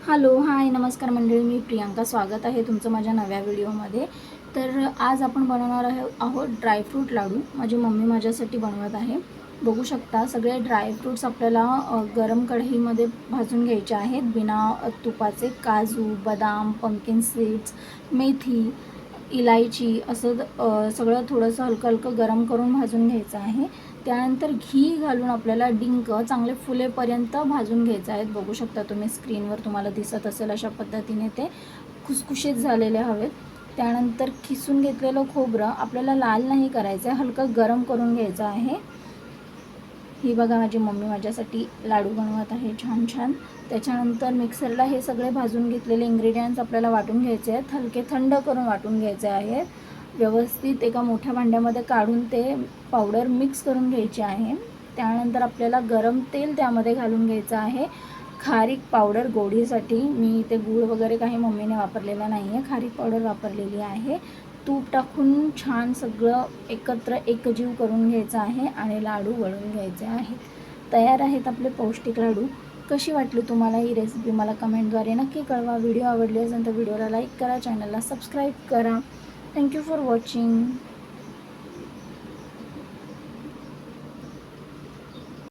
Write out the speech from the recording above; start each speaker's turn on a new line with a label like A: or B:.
A: Hello, हाय, नमस्कार मंडळी. मी प्रियांका. स्वागत आहे तुमचं माझ्या नव्या व्हिडिओमध्ये. तर आज आपण बनवणार आहोत ड्रायफ्रूट लाडू. माझी मम्मी माझ्यासाठी बनवत आहे. बघू शकता सगळे ड्रायफ्रूट्स आपल्याला गरम कढईमध्ये भाजून घ्यायचे आहेत बिना तुपाचे. काजू, बदाम, पंकिन सीड्स, मेथी, इलायची असं सगळं थोडंसं हलकं हलकं गरम करून भाजून घ्यायचं आहे. त्यानंतर घी घालून आपल्याला डिंक चांगले फुलेपर्यंत भाजून घ्यायचे आहेत. बघू शकता तुम्ही स्क्रीनवर तुम्हाला दिसत असेल अशा पद्धतीने ते खुसखुशीत झालेले हवेत. त्यानंतर किसून घेतलेलं खोबरं आपल्याला लाल नाही करायचं आहे, हलकं गरम करून घ्यायचं आहे. ही बघा माझी मम्मी माझ्यासाठी लाडू बनवत आहे छान छान. त्याच्यानंतर मिक्सरला हे सगळे भाजून घेतलेले इन्ग्रेडियंट्स आपल्याला वाटून घ्यायचे आहेत. हलके थंड करून वाटून घ्यायचे आहेत. व्यवस्थित एका मोठ्या भांड्यामध्ये काढून ते पावडर मिक्स करून घ्यायची आहे. त्यानंतर आपल्याला गरम तेल त्यामध्ये घालून घ्यायचं आहे. खारीक पावडर गोडीसाठी मी इथे गूळ वगैरे काही मम्मीने वापरलेला नाही आहे, खारीक पावडर वापरलेली आहे. तूप टाकून छान सगळं एकत्र एकजीव करून घ्यायचं आहे आणि लाडू वळून घ्यायचे आहेत. तयार आहेत आपले पौष्टिक लाडू. कशी वाटली तुम्हाला ही रेसिपी मला कमेंटद्वारे नक्की कळवा. व्हिडिओ आवडली असेल तर व्हिडिओला लाईक करा, चॅनलला सबस्क्राईब करा. Thank you for watching.